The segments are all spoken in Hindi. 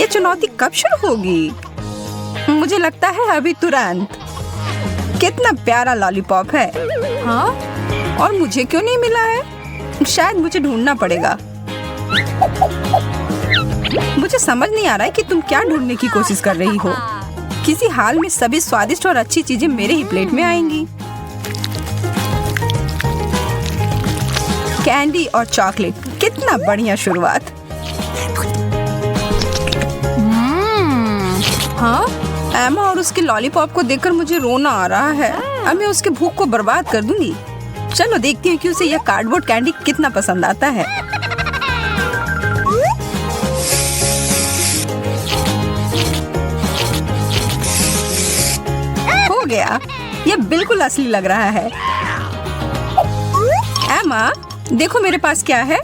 ये चुनौती कब शुरू होगी? मुझे लगता है अभी तुरंत। कितना प्यारा लॉलीपॉप है। हाँ? और मुझे क्यों नहीं मिला है? शायद मुझे ढूंढना पड़ेगा। मुझे समझ नहीं आ रहा है कि तुम क्या ढूंढने की कोशिश कर रही हो। किसी हाल में सभी स्वादिष्ट और अच्छी चीजें मेरे ही प्लेट में आएंगी। कैंडी और चॉकलेट, कितना बढ़िया शुरुआत। हाँ? एमा और उसके लॉलीपॉप को देखकर मुझे रोना आ रहा है। अब मैं उसके भूख को बर्बाद कर दूंगी। चलो देखती हूँ कि उसे यह कार्डबोर्ड कैंडी कितना पसंद आता है। हो गया, यह बिल्कुल असली लग रहा है। एमा, देखो मेरे पास क्या है।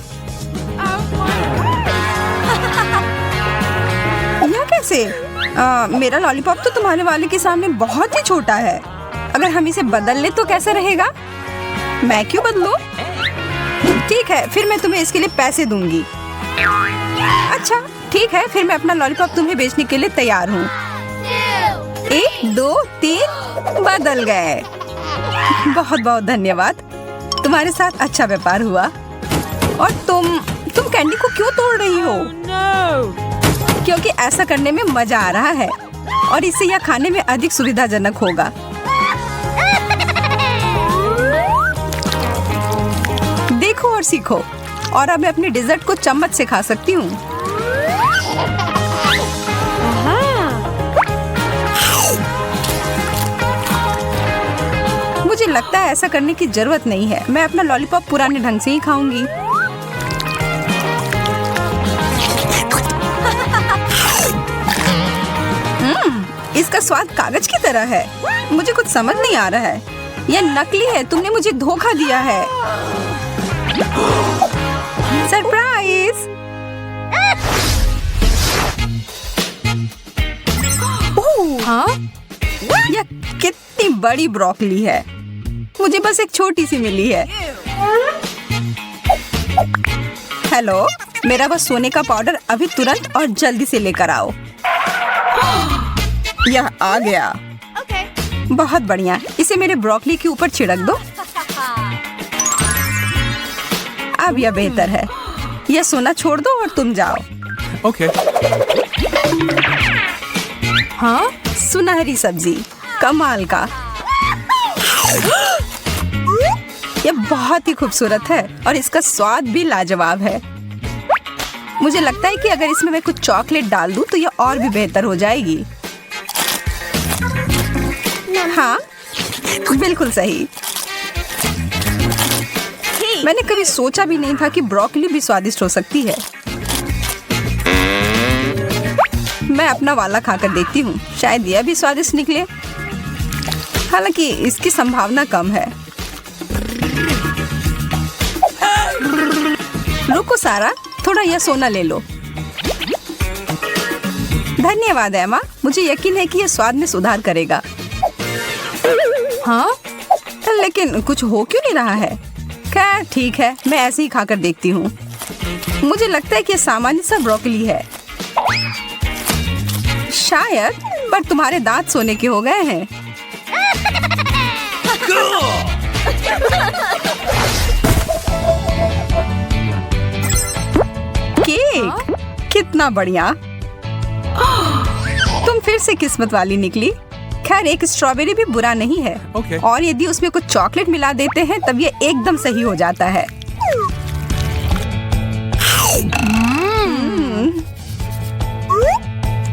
यह कैसे? मेरा लॉलीपॉप तो तुम्हारे वाले के सामने बहुत ही छोटा है। अगर हम इसे बदल ले तो कैसा रहेगा? मैं क्यों बदलूं? ठीक है, फिर मैं तुम्हें इसके लिए पैसे दूंगी। अच्छा ठीक है, फिर मैं अपना लॉलीपॉप तुम्हें बेचने के लिए तैयार हूँ। 1 2 3 बदल गए। बहुत बहुत धन्यवाद, तुम्हारे साथ अच्छा व्यापार हुआ। और तुम कैंडी को क्यों तोड़ रही हो? क्योंकि ऐसा करने में मजा आ रहा है और इससे यह खाने में अधिक सुविधाजनक होगा। देखो और सीखो। और अब मैं अपने डेजर्ट को चम्मच से खा सकती हूँ। मुझे लगता है ऐसा करने की जरूरत नहीं है। मैं अपना लॉलीपॉप पुराने ढंग से ही खाऊंगी। इसका स्वाद कागज की तरह है। मुझे कुछ समझ नहीं आ रहा है। यह नकली है। तुमने मुझे धोखा दिया है। सरप्राइज! हाँ? यह कितनी बड़ी ब्रोकली है। मुझे बस एक छोटी सी मिली है। हेलो, मेरा वह सोने का पाउडर अभी तुरंत और जल्दी से लेकर आओ। यह आ गया। बहुत बढ़िया, इसे मेरे ब्रोकली के ऊपर छिड़क दो। अब यह बेहतर है। यह सोना छोड़ दो और तुम जाओ। ओके। हाँ? सुनहरी सब्जी, कमाल का। यह बहुत ही खूबसूरत है और इसका स्वाद भी लाजवाब है। मुझे लगता है कि अगर इसमें मैं कुछ चॉकलेट डाल दूं तो यह और भी बेहतर हो जाएगी। हाँ, बिल्कुल सही। मैंने कभी सोचा भी नहीं था कि ब्रोकली भी स्वादिष्ट हो सकती है। मैं अपना वाला खाकर देखती हूँ, शायद यह भी स्वादिष्ट निकले। हालांकि इसकी संभावना कम है। रुको सारा, थोड़ा यह सोना ले लो। धन्यवाद एमा, मुझे यकीन है कि यह स्वाद में सुधार करेगा। हाँ? लेकिन कुछ हो क्यों नहीं रहा है? खैर ठीक है, मैं ऐसे ही खाकर देखती हूँ। मुझे लगता है कि यह सामान्य सा ब्रोकली है शायद, पर तुम्हारे दांत सोने के हो गए हैं। केक, कितना बढ़िया। तुम फिर से किस्मत वाली निकली। खैर, एक स्ट्रॉबेरी भी बुरा नहीं है। Okay. और यदि उसमें कुछ चॉकलेट मिला देते हैं तब ये एकदम सही हो जाता है।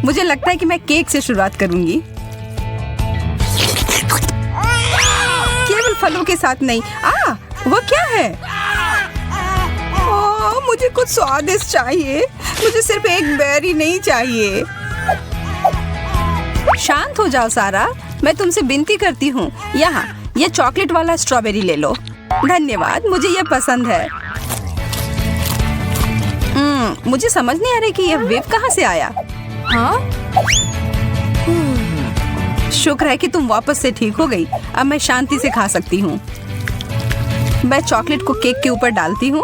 मुझे लगता है कि मैं केक से शुरुआत करूंगी। केवल फलों के साथ नहीं। वो क्या है? मुझे कुछ स्वादिष्ट चाहिए। मुझे सिर्फ एक बेरी नहीं चाहिए। शांत हो जाओ सारा, मैं तुमसे विनती करती हूँ। यहाँ ये चॉकलेट वाला स्ट्रॉबेरी ले लो। धन्यवाद, मुझे ये पसंद है। मुझे समझ नहीं आ रही कि यह वेव कहाँ से आया। हाँ? शुक्र है कि तुम वापस से ठीक हो गई। अब मैं शांति से खा सकती हूँ। मैं चॉकलेट को केक के ऊपर डालती हूँ।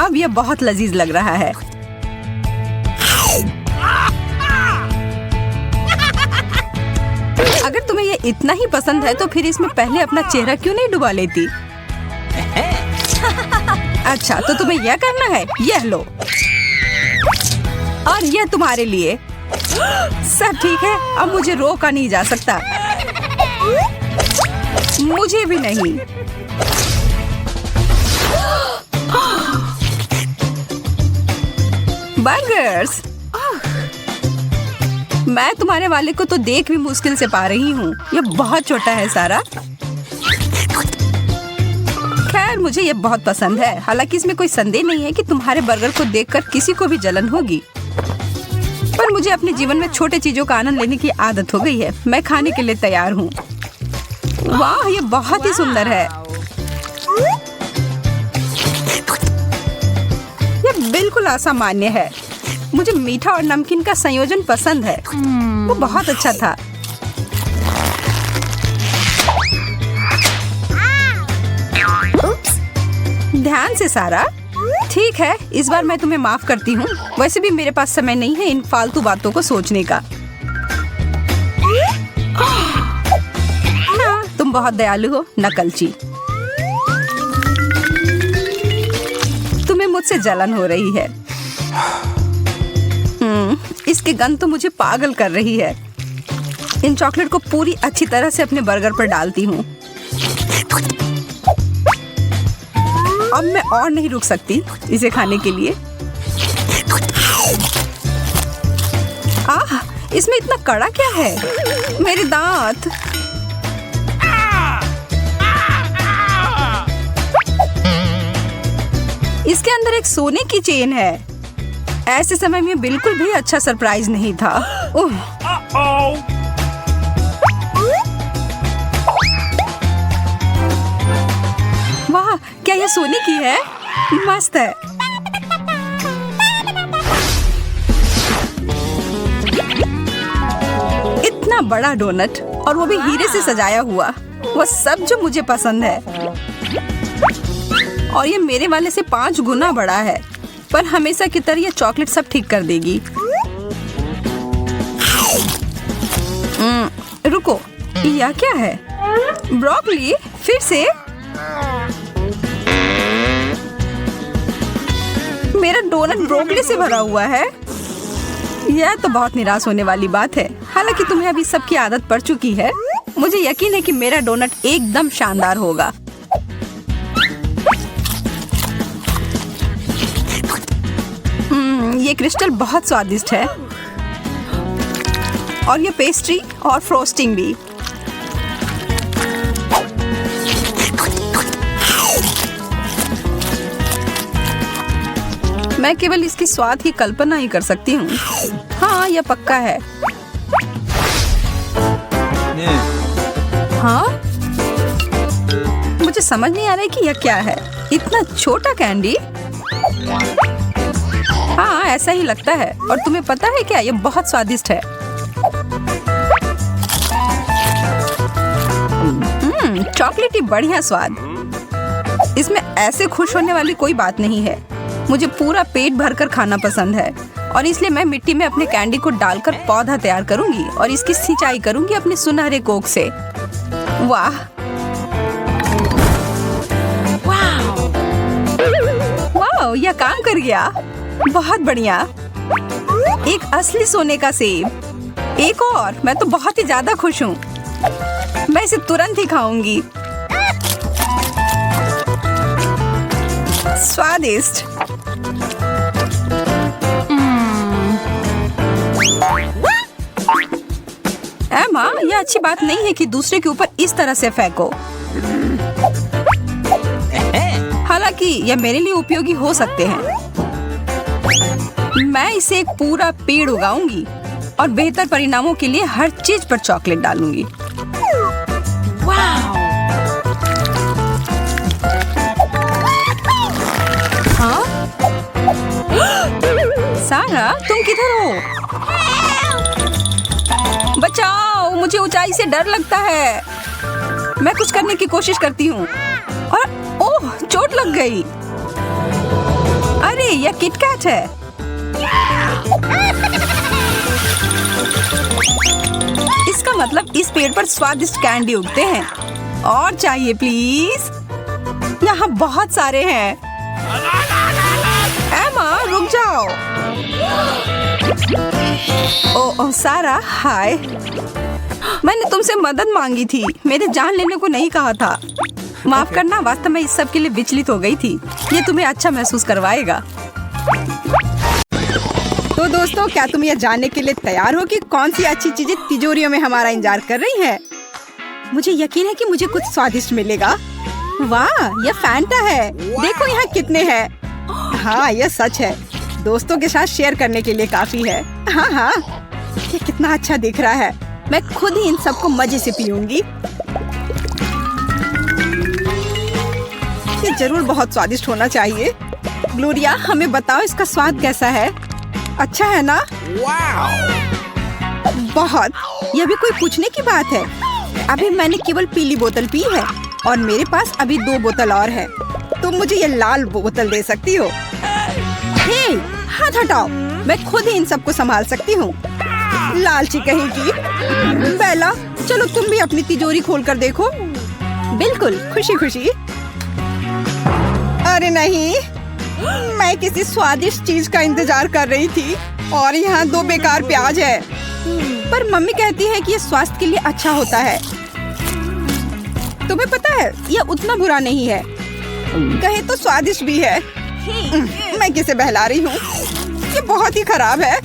अब ये बहुत लजीज लग रहा है। अगर तुम्हें ये इतना ही पसंद है तो फिर इसमें पहले अपना चेहरा क्यों नहीं डुबा लेती? अच्छा, तो तुम्हें यह करना है। यह लो, और यह तुम्हारे लिए। सब ठीक है, अब मुझे रोका नहीं जा सकता। मुझे भी नहीं। बर्गर्स। मैं तुम्हारे वाले को तो देख भी मुश्किल से पा रही हूँ। ये बहुत छोटा है सारा। खैर, मुझे ये बहुत पसंद है। हालांकि इसमें कोई संदेह नहीं है कि तुम्हारे बर्गर को देखकर किसी को भी जलन होगी। पर मुझे अपने जीवन में छोटे चीजों का आनंद लेने की आदत हो गई है। मैं खाने के लिए तैयार हूँ। वाह, ये बहुत ही सुंदर है। ये बिल्कुल असामान्य है। मुझे मीठा और नमकीन का संयोजन पसंद है। वो बहुत अच्छा था। ध्यान से सारा। ठीक है, इस बार मैं तुम्हें माफ करती हूँ। वैसे भी मेरे पास समय नहीं है इन फालतू बातों को सोचने का। हाँ, तुम बहुत दयालु हो, नकलची। तुम्हें मुझसे जलन हो रही है। इसकी गंध तो मुझे पागल कर रही है। इन चॉकलेट को पूरी अच्छी तरह से अपने बर्गर पर डालती हूँ। अब मैं और नहीं रुक सकती इसे खाने के लिए। आह, इसमें इतना कड़ा क्या है? मेरे दांत। इसके अंदर एक सोने की चेन है। ऐसे समय में बिल्कुल भी अच्छा सरप्राइज नहीं था। वाह, क्या ये सोने की है? मस्त है। इतना बड़ा डोनट, और वो भी हीरे से सजाया हुआ। वो सब जो मुझे पसंद है। और ये मेरे वाले से 5 गुना बड़ा है। पर हमेशा की तरह ये चॉकलेट सब ठीक कर देगी। रुको, यह क्या है? ब्रोकली? फिर से? मेरा डोनट ब्रोकली से भरा हुआ है। यह तो बहुत निराश होने वाली बात है। हालांकि तुम्हें अभी सबकी आदत पड़ चुकी है। मुझे यकीन है कि मेरा डोनट एकदम शानदार होगा। ये क्रिस्टल बहुत स्वादिष्ट है। और ये पेस्ट्री और फ्रोस्टिंग भी। मैं केवल इसकी स्वाद की कल्पना ही कर सकती हूँ। हाँ, यह पक्का है। हाँ, मुझे समझ नहीं आ रहा है कि यह क्या है। इतना छोटा कैंडी। हाँ, ऐसा ही लगता है। और तुम्हें पता है क्या, ये बहुत स्वादिष्ट है। चॉकलेटी बढ़िया स्वाद। इसमें ऐसे खुश होने वाली कोई बात नहीं है। मुझे पूरा पेट भरकर खाना पसंद है। और इसलिए मैं मिट्टी में अपने कैंडी को डालकर पौधा तैयार करूंगी और इसकी सिंचाई करूंगी अपने सुनहरे कोक से। वाह, वाह, यह काम कर गया। बहुत बढ़िया। एक असली सोने का सेब। एक और। मैं तो बहुत ही ज्यादा खुश हूँ। मैं इसे तुरंत ही खाऊंगी। स्वादिष्ट। एमा, यह अच्छी बात नहीं है कि दूसरे के ऊपर इस तरह से फेंको। हालांकि यह मेरे लिए उपयोगी हो सकते हैं। मैं इसे एक पूरा पेड़ उगाऊंगी और बेहतर परिणामों के लिए हर चीज पर चॉकलेट डालूंगी। हाँ? सारा, तुम किधर हो? बचाओ, मुझे ऊंचाई से डर लगता है। मैं कुछ करने की कोशिश करती हूँ और ओह, चोट लग गई। अरे यह किटकैट है। इसका मतलब इस पेड़ पर स्वादिष्ट कैंडी उगते हैं। और चाहिए प्लीज। यहाँ बहुत सारे हैं। एमा रुक जाओ। ओ सारा हाय। मैंने तुमसे मदद मांगी थी, मेरे जान लेने को नहीं कहा था। माफ करना, वास्तव में इस सब के लिए विचलित हो गई थी। ये तुम्हें अच्छा महसूस करवाएगा। तो दोस्तों, क्या तुम यह जानने के लिए तैयार हो कि कौन सी अच्छी चीजें तिजोरियों में हमारा इंतजार कर रही हैं? मुझे यकीन है कि मुझे कुछ स्वादिष्ट मिलेगा। वाह, यह फैंटा है। देखो यहाँ कितने हैं। हाँ, यह सच है। दोस्तों के साथ शेयर करने के लिए काफी है। हाँ, ये कितना अच्छा दिख रहा है। मैं खुद ही इन सबको मजे से पीऊंगी। ये जरूर बहुत स्वादिष्ट होना चाहिए। ग्लोरिया, हमें बताओ इसका स्वाद कैसा है? अच्छा है ना? बहुत। यह भी कोई पूछने की बात है। अभी मैंने केवल पीली बोतल पी है और मेरे पास अभी 2 बोतल और है। तुम मुझे ये लाल बोतल दे सकती हो? हे, हाथ हटाओ। मैं खुद ही इन सबको संभाल सकती हूँ। लालची कहीं की। बेला, चलो तुम भी अपनी तिजोरी खोल कर देखो। बिल्कुल, खुशी खुशी। अरे नहीं, मैं किसी स्वादिष्ट चीज का इंतजार कर रही थी और यहाँ 2 बेकार प्याज है। पर मम्मी कहती है कि ये स्वास्थ्य के लिए अच्छा होता है। तुम्हें पता है, यह उतना बुरा नहीं है। कहे तो स्वादिष्ट भी है। मैं किसे बहला रही हूँ? ये बहुत ही खराब है।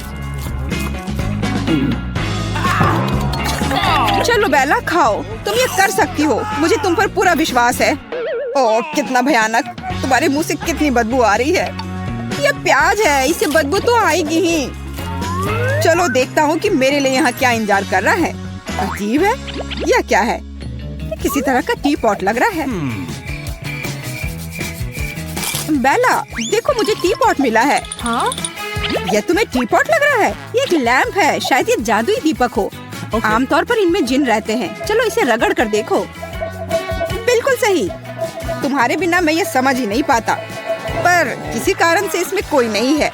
चलो बेला, खाओ। तुम ये कर सकती हो। मुझे तुम पर पूरा विश्वास है। ओह, कितना भयानक। तुम्हारे मुंह से कितनी बदबू आ रही है। ये प्याज है, इसे बदबू तो आएगी ही। चलो देखता हूँ कि मेरे लिए यहाँ क्या इंतजार कर रहा है। अजीब है। यह क्या है? ये किसी तरह का टी पॉट लग रहा है। बेला, देखो मुझे टी पॉट मिला है। हाँ? यह तुम्हें टी पॉट लग रहा है? ये एक लैंप है। शायद ये जादुई दीपक हो। आमतौर पर इनमें जिन रहते हैं। चलो इसे रगड़ कर देखो। बिल्कुल सही। तुम्हारे बिना मैं ये समझ ही नहीं पाता, पर किसी कारण से इसमें कोई नहीं है।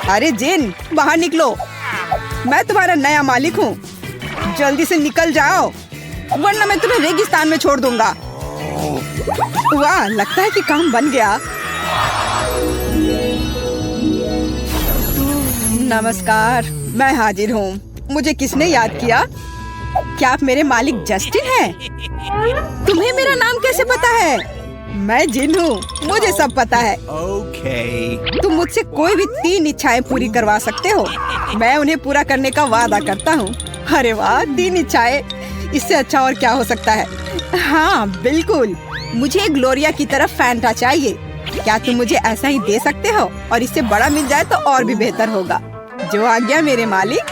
अरे जिन, बाहर निकलो। मैं तुम्हारा नया मालिक हूँ। जल्दी से निकल जाओ, वरना मैं तुम्हें रेगिस्तान में छोड़ दूंगा। वाह, लगता है कि काम बन गया। नमस्कार, मैं हाजिर हूँ। मुझे किसने याद किया? क्या आप मेरे मालिक जस्टिन हैं? तुम्हें मेरा नाम कैसे पता है? मैं जिन हूँ, मुझे सब पता है। तुम मुझसे कोई भी 3 इच्छाएं पूरी करवा सकते हो। मैं उन्हें पूरा करने का वादा करता हूँ। अरे वाह, 3 इच्छाएं, इससे अच्छा और क्या हो सकता है? हाँ बिल्कुल, मुझे ग्लोरिया की तरफ फैंटा चाहिए। क्या तुम मुझे ऐसा ही दे सकते हो? और इससे बड़ा मिल जाए तो और भी बेहतर होगा। जो आज्ञा मेरे मालिक।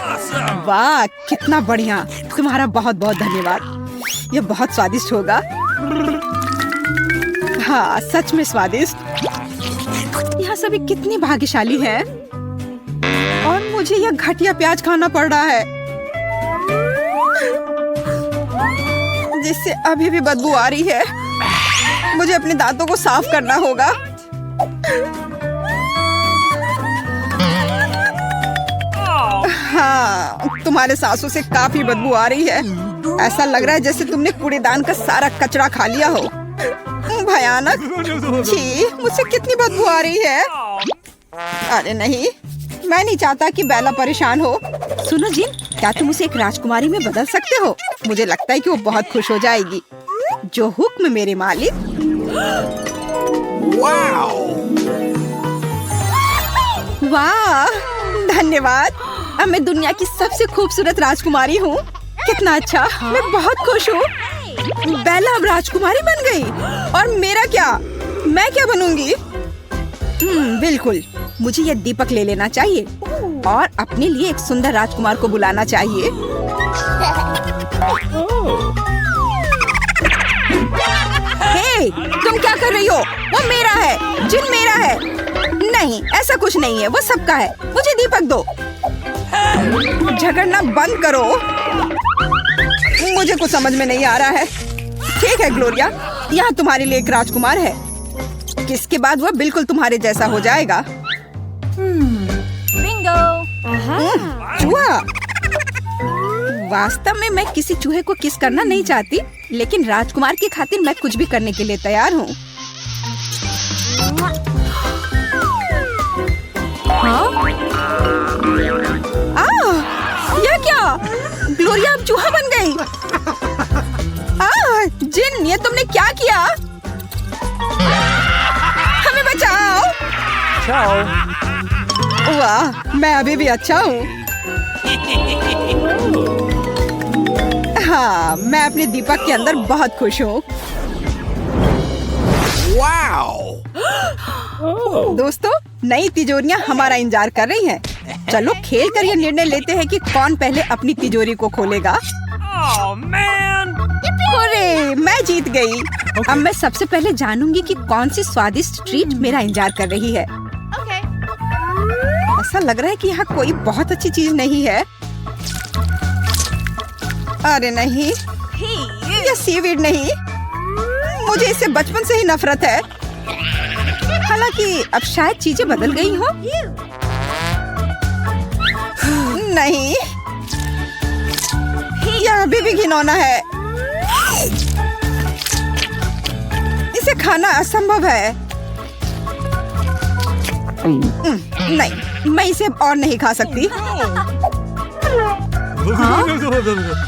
वाह, कितना बढ़िया। तुम्हारा बहुत बहुत धन्यवाद। ये बहुत स्वादिष्ट होगा। हाँ, सच में स्वादिष्ट। यहाँ सभी कितनी भाग्यशाली हैं। और मुझे यह घटिया प्याज खाना पड़ रहा है, जिससे अभी भी बदबू आ रही है। मुझे अपने दांतों को साफ करना होगा। हाँ, तुम्हारे सांसों से काफी बदबू आ रही है। ऐसा लग रहा है जैसे तुमने कूड़ेदान का सारा कचरा खा लिया हो। भयानक। छी, मुझसे कितनी बदबू आ रही है। अरे नहीं, मैं नहीं चाहता कि बेला परेशान हो। सुनो जिन, क्या तुम उसे एक राजकुमारी में बदल सकते हो? मुझे लगता है कि वो बहुत खुश हो जाएगी। जो हुक्म मेरे मालिक। वाह, धन्यवाद। अब मैं दुनिया की सबसे खूबसूरत राजकुमारी हूँ। कितना अच्छा। मैं बहुत खुश हूँ। बेला अब राजकुमारी बन गई। और मेरा क्या? मैं क्या बनूंगी? बिल्कुल, मुझे यह दीपक ले लेना चाहिए और अपने लिए एक सुंदर राजकुमार को बुलाना चाहिए। हे, तुम क्या कर रही हो? वो मेरा है, जिन मेरा है। नहीं, ऐसा कुछ नहीं है, वो सबका है। मुझे दीपक दो। झगड़ना बंद करो। मुझे कुछ समझ में नहीं आ रहा है। ठीक है ग्लोरिया, यहाँ तुम्हारे लिए एक राजकुमार है। किसके बाद वह बिल्कुल तुम्हारे जैसा हो जाएगा। बिंगो। चूहा। वास्तव में मैं किसी चूहे को किस करना नहीं चाहती, लेकिन राजकुमार की खातिर मैं कुछ भी करने के लिए तैयार हूँ। यह क्या? ग्लोरिया अब चूहा बन गई। जिन, ये तुमने क्या किया? हमें बचाओ। वाह, मैं अभी भी अच्छा हूँ। हाँ, मैं अपने दीपक के अंदर बहुत खुश हूँ। दोस्तों, नई तिजोरियाँ हमारा इंतजार कर रही हैं। चलो खेल कर ये निर्णय लेते हैं कि कौन पहले अपनी तिजोरी को खोलेगा। अरे, मैं जीत गई। अब मैं सबसे पहले जानूंगी कि कौन सी स्वादिष्ट ट्रीट मेरा इंतजार कर रही है। ऐसा लग रहा है कि यहाँ कोई बहुत अच्छी चीज नहीं है। अरे नहीं, ये सीवीड नहीं। मुझे इससे बचपन से ही नफरत है। हालांकि अब शायद चीजें बदल गई हो। नहीं, यह अभी भी घिनौना है। इसे खाना असंभव है। नहीं, मैं इसे और नहीं खा सकती। हाँ?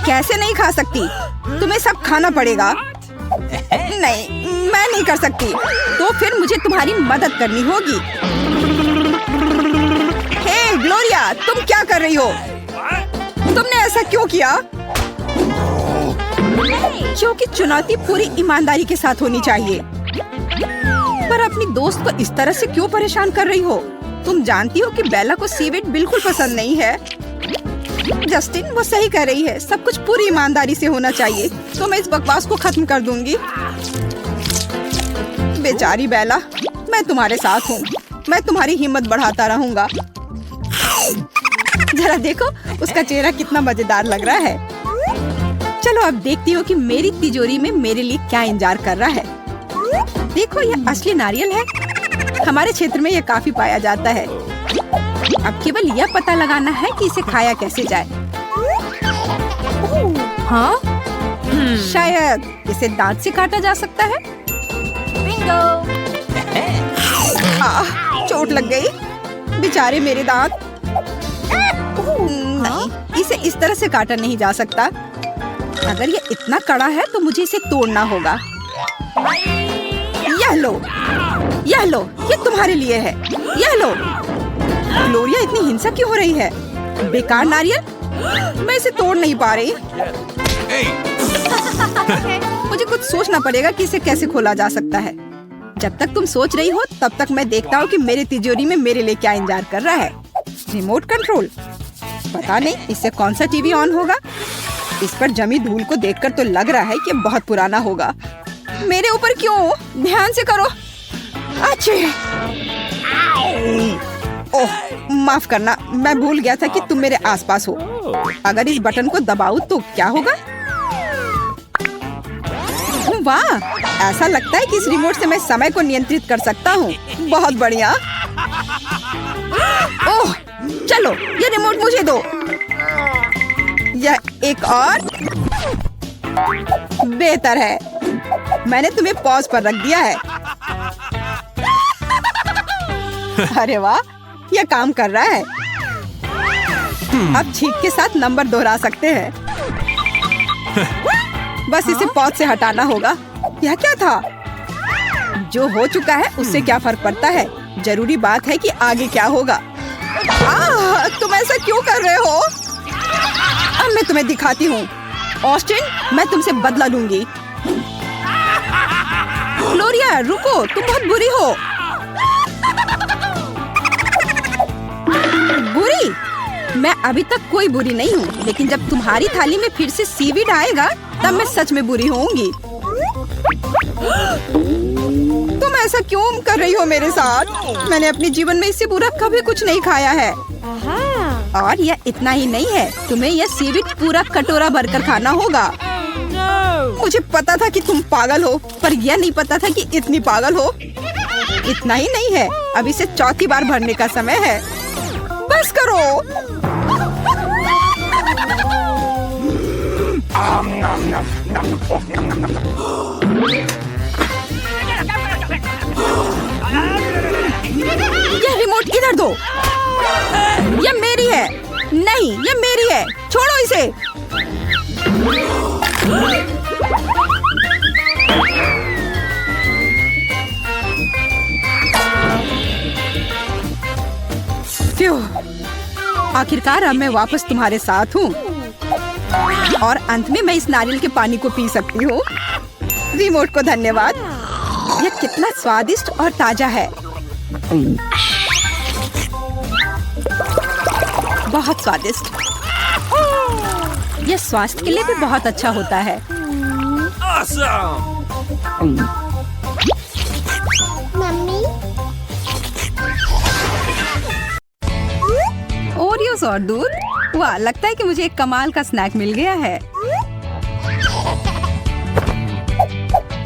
कैसे नहीं खा सकती? तुम्हें सब खाना पड़ेगा। नहीं, मैं नहीं कर सकती। तो फिर मुझे तुम्हारी मदद करनी होगी। हे ग्लोरिया, तुम क्या कर रही हो? तुमने ऐसा क्यों किया? क्योंकि चुनौती पूरी ईमानदारी के साथ होनी चाहिए। पर अपनी दोस्त को इस तरह से क्यों परेशान कर रही हो? तुम जानती हो कि बेला को सीवीड बिल्कुल पसंद नहीं है। जस्टिन, वो सही कह रही है। सब कुछ पूरी ईमानदारी से होना चाहिए। तो मैं इस बकवास को खत्म कर दूंगी। बेचारी बेला, मैं तुम्हारे साथ हूँ। मैं तुम्हारी हिम्मत बढ़ाता रहूंगा। जरा देखो, उसका चेहरा कितना मजेदार लग रहा है। चलो अब देखती हूँ कि मेरी तिजोरी में मेरे लिए क्या इंतजार कर रहा है। देखो, ये असली नारियल है। हमारे क्षेत्र में ये काफी पाया जाता है। अब केवल यह पता लगाना है कि इसे खाया कैसे जाए। हाँ? शायद इसे दांत से काटा जा सकता है। बिंगो। चोट लग गई। बेचारे मेरे दांत। नहीं, इसे इस तरह से काटा नहीं जा सकता। अगर ये इतना कड़ा है तो मुझे इसे तोड़ना होगा। यह लो, यह लो, ये तुम्हारे लिए है। यह लो। ग्लोरिया, इतनी हिंसा क्यों हो रही है? बेकार नारियल, मैं इसे तोड़ नहीं पा रही। मुझे कुछ सोचना पड़ेगा कि इसे कैसे खोला जा सकता है। जब तक तुम सोच रही हो, तब तक मैं देखता हूँ कि मेरे तिजोरी में मेरे लिए क्या इंतजार कर रहा है। Remote control. पता नहीं इससे कौन सा टीवी ऑन होगा। इस पर जमी धूल को देखकर तो लग रहा है कि बहुत पुराना होगा। मेरे ऊपर क्यों? ध्यान से करो। अच्छे। ओह, माफ करना, मैं भूल गया था कि तुम मेरे आसपास हो। अगर इस बटन को दबाऊं तो क्या होगा? वाह, ऐसा लगता है कि इस रिमोट से मैं समय को नियंत्रित कर सकता हूँ। बहुत बढ़िया। ओह, चलो, ये रिमोट मुझे दो। यह एक और बेहतर है। मैंने तुम्हें पॉज पर रख दिया है। अरे वाह, यह काम कर रहा है। अब छींक के साथ नंबर दोहरा सकते हैं। बस इसे पॉज से हटाना होगा। यह क्या था? जो हो चुका है उससे क्या फर्क पड़ता है? जरूरी बात है कि आगे क्या होगा। तुम ऐसा क्यों कर रहे हो? अब मैं तुम्हें दिखाती हूँ। ऑस्टिन, मैं तुमसे बदला लूंगी। ग्लोरिया, रुको, तुम बहुत बुरी हो। बुरी? मैं अभी तक कोई बुरी नहीं हूँ, लेकिन जब तुम्हारी थाली में फिर से सीवीड आएगा, तब मैं सच में बुरी होंगी। तुम ऐसा क्यों कर रही हो मेरे साथ? मैंने अपने जीवन में इससे बुरा कभी कुछ नहीं खाया है। और यह इतना ही नहीं है, तुम्हें यह सीवीड पूरा कटोरा भरकर खाना होगा। मुझे पता था कि तुम पागल हो, पर यह नहीं पता था कि इतनी पागल हो। इतना ही नहीं है, अब इसे चौथी बार भरने का समय है। बस करो। ये रिमोट इधर दो। ये मेरी है। नहीं, ये मेरी है, छोड़ो इसे। आखिरकार अब मैं वापस तुम्हारे साथ हूँ और अंत में मैं इस नारियल के पानी को पी सकती हूँ। रिमोट को धन्यवाद। यह कितना स्वादिष्ट और ताजा है। बहुत स्वादिष्ट। यह स्वास्थ्य के लिए भी बहुत अच्छा होता है। ओरियोस और दूध। वाह, लगता है कि मुझे एक कमाल का स्नैक मिल गया है।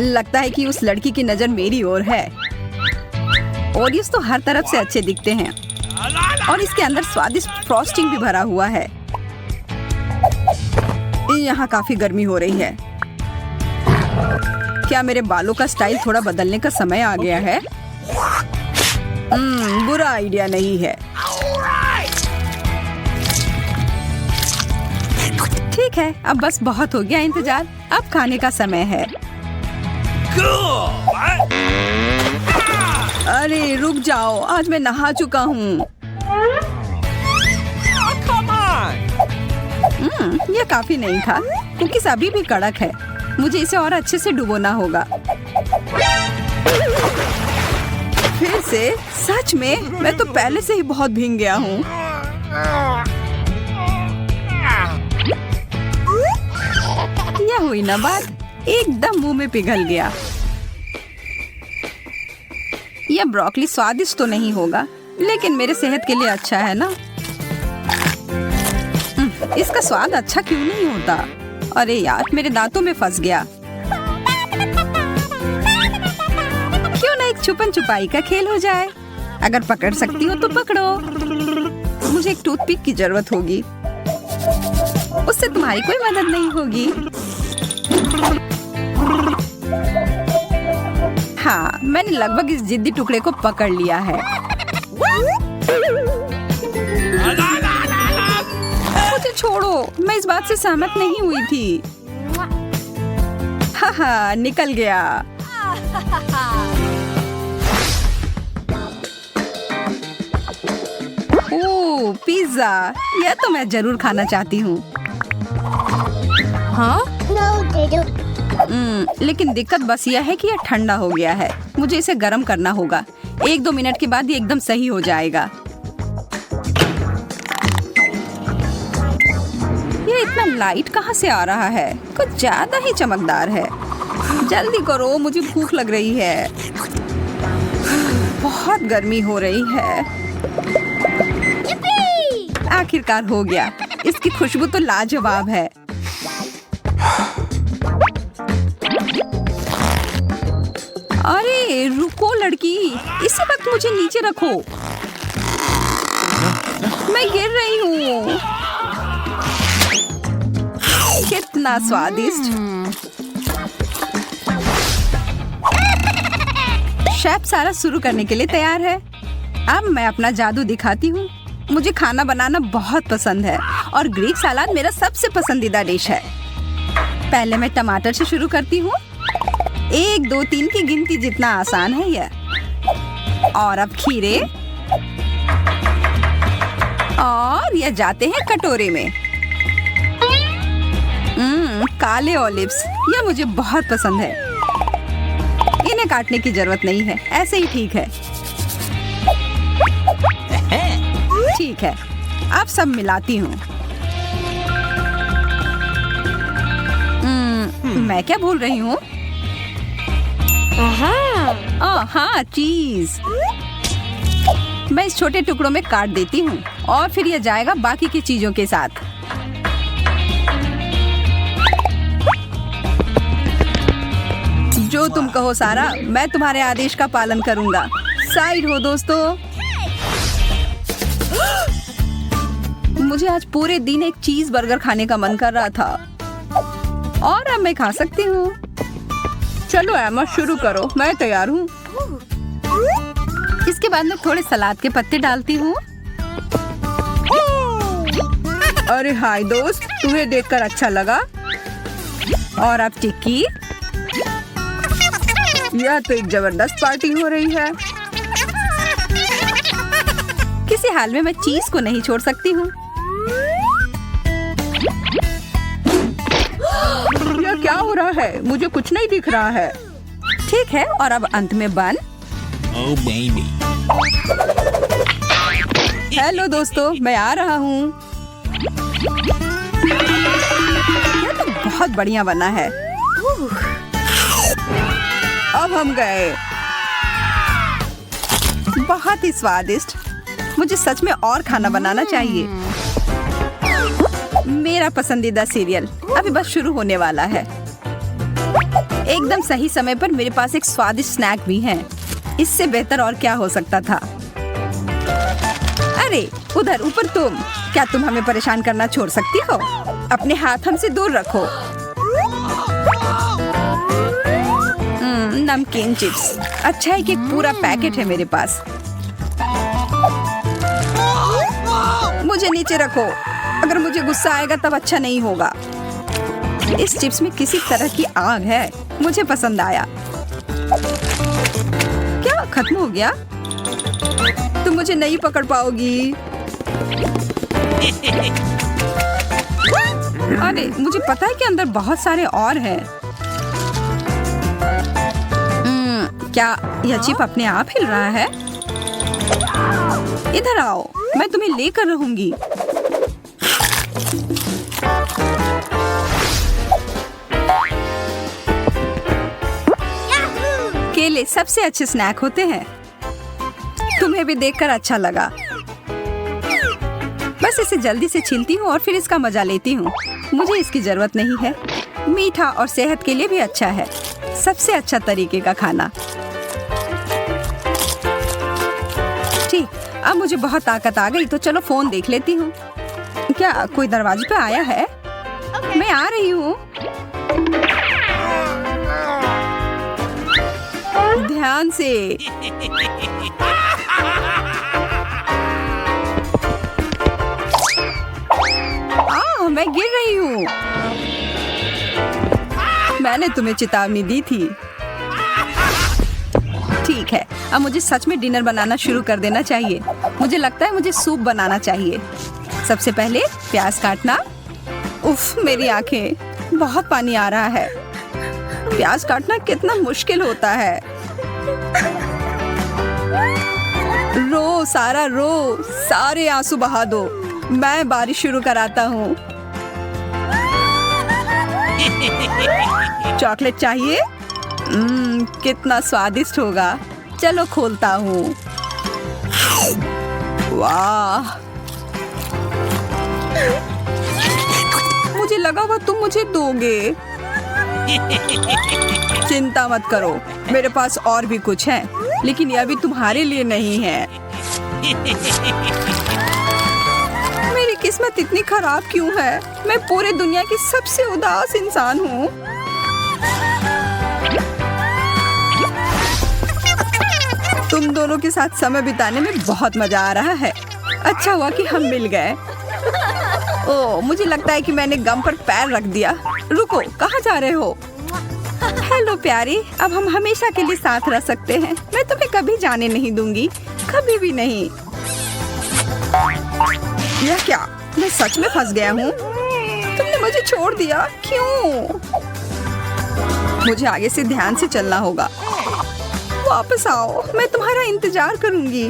लगता है कि उस लड़की की नजर मेरी ओर है। ओरियोस तो हर तरफ से अच्छे दिखते हैं और इसके अंदर स्वादिष्ट फ्रॉस्टिंग भी भरा हुआ है। यहाँ काफी गर्मी हो रही है। क्या मेरे बालों का स्टाइल थोड़ा बदलने का समय आ गया है? बुरा आइडिया नहीं है। ठीक है, अब बस बहुत हो गया इंतजार। अब खाने का समय है। अरे रुक जाओ, आज मैं नहा चुका हूँ। यह काफी नहीं था। कुकीज़ अभी भी कड़क है। मुझे इसे और अच्छे से डुबोना होगा। फिर से? सच में? मैं तो पहले से ही बहुत भीग गया हूँ। यह हुई ना बात, एकदम मुंह में पिघल गया। यह ब्रोकली स्वादिष्ट तो नहीं होगा, लेकिन मेरे सेहत के लिए अच्छा है ना। इसका स्वाद अच्छा क्यों नहीं होता? अरे यार, मेरे दांतों में फंस गया। क्यों ना एक छुपन छुपाई का खेल हो जाए। अगर पकड़ सकती हो तो पकड़ो। मुझे एक टूथपिक की जरूरत होगी। उससे तुम्हारी कोई मदद नहीं होगी। हाँ, मैंने लगभग इस जिद्दी टुकड़े को पकड़ लिया है। मुझे छोड़ो, मैं इस बात से सहमत नहीं हुई थी। हाँ, निकल गया। ओह, पिज्जा, यह तो मैं जरूर खाना चाहती हूँ। हाँ? लेकिन दिक्कत बस यह है कि यह ठंडा हो गया है। मुझे इसे गर्म करना होगा। 1-2 मिनट के बाद ये एकदम सही हो जाएगा। ये इतना लाइट कहाँ से आ रहा है? कुछ ज्यादा ही चमकदार है। जल्दी करो, मुझे भूख लग रही है। बहुत गर्मी हो रही है। आखिरकार हो गया। इसकी खुशबू तो लाजवाब है। अरे रुको लड़की, इसी वक्त मुझे नीचे रखो। मैं गिर रही हूँ। कितना स्वादिष्ट। शेफ सारा शुरू करने के लिए तैयार है। अब मैं अपना जादू दिखाती हूँ। मुझे खाना बनाना बहुत पसंद है और ग्रीक सलाद मेरा सबसे पसंदीदा डिश है। पहले मैं टमाटर से शुरू करती हूँ। 1, 2, 3 की गिनती जितना आसान है यह। और अब खीरे, और यह जाते हैं कटोरे में। काले ऑलिव्स, यह मुझे बहुत पसंद है। इन्हें काटने की जरूरत नहीं है, ऐसे ही ठीक है। ठीक है, अब सब मिलाती हूँ। मैं क्या भूल रही हूँ? हाँ, चीज। मैं इस छोटे टुकड़ों में काट देती हूँ और फिर यह जाएगा बाकी की चीजों के साथ। जो तुम कहो सारा, मैं तुम्हारे आदेश का पालन करूँगा। साइड हो दोस्तों। मुझे आज पूरे दिन एक चीज बर्गर खाने का मन कर रहा था और अब मैं खा सकती हूँ। चलो एमा शुरू करो, मैं तैयार हूँ। इसके बाद मैं थोड़े सलाद के पत्ते डालती हूँ। अरे हाय दोस्त, तुम्हें देखकर अच्छा लगा। और अब टिक्की। यह तो एक जबरदस्त पार्टी हो रही है। किसी हाल में मैं चीज को नहीं छोड़ सकती हूँ। यह क्या हो रहा है? मुझे कुछ नहीं दिख रहा है। ठीक है, और अब अंत में बन। Oh baby. हेलो दोस्तों, मैं आ रहा हूँ। यह तो बहुत बढ़िया बना है। अब हम गए। बहुत ही स्वादिष्ट। मुझे सच में और खाना बनाना चाहिए। मेरा पसंदीदा सीरियल अभी बस शुरू होने वाला है। एकदम सही समय पर मेरे पास एक स्वादिष्ट स्नैक भी है। इससे बेहतर और क्या हो सकता था? अरे उधर ऊपर तुम, क्या तुम हमें परेशान करना छोड़ सकती हो? अपने हाथ हमसे दूर रखो। नमकीन चिप्स। अच्छा है कि एक पूरा पैकेट है मेरे पास। मुझे नीचे रखो। अगर मुझे गुस्सा आएगा तब अच्छा नहीं होगा। इस चिप्स में किसी तरह की आग है। मुझे पसंद आया। क्या खत्म हो गया? तुम मुझे नहीं पकड़ पाओगी। अरे मुझे पता है कि अंदर बहुत सारे और हैं। क्या यह चिप अपने आप हिल रहा है? इधर आओ, मैं तुम्हें लेकर रहूंगी। केले सबसे अच्छे स्नैक होते हैं। तुम्हें भी देखकर अच्छा लगा। बस इसे जल्दी से छीलती हूँ और फिर इसका मजा लेती हूँ। मुझे इसकी जरूरत नहीं है। मीठा और सेहत के लिए भी अच्छा है। सबसे अच्छा तरीके का खाना। ठीक, अब मुझे बहुत ताकत आ गई तो चलो फोन देख लेती हूँ। क्या कोई दरवाजे पे आया है? मैं आ रही हूँ। ध्यान से। मैं गिर रही हूँ। मैंने तुम्हें चेतावनी दी थी। ठीक है, अब मुझे सच में डिनर बनाना शुरू कर देना चाहिए। मुझे लगता है मुझे सूप बनाना चाहिए। सबसे पहले प्याज काटना। उफ, मेरी आंखें, बहुत पानी आ रहा है। प्याज काटना कितना मुश्किल होता है। रो सारा रो, सारे आंसू बहा दो। मैं बारिश शुरू कराता हूँ। चॉकलेट चाहिए? कितना स्वादिष्ट होगा। चलो खोलता हूँ। वाह, मुझे लगा वो तुम मुझे दोगे। चिंता मत करो, मेरे पास और भी कुछ है, लेकिन यह भी तुम्हारे लिए नहीं है। मेरी किस्मत इतनी खराब क्यों है? मैं पूरी दुनिया की सबसे उदास इंसान हूँ। तुम दोनों के साथ समय बिताने में बहुत मजा आ रहा है। अच्छा हुआ कि हम मिल गए। ओह, मुझे लगता है कि मैंने गम पर पैर रख दिया। रुको, कहाँ जा रहे हो? हेलो प्यारी, अब हम हमेशा के लिए साथ रह सकते हैं। मैं तुम्हें कभी जाने नहीं दूंगी, कभी भी नहीं। यह क्या? मैं सच में फंस गया हूँ। तुमने मुझे छोड़ दिया, क्यों? मुझे आगे से ध्यान से चलना होगा। वापस आओ, मैं तुम्हारा इंतजार करूंगी।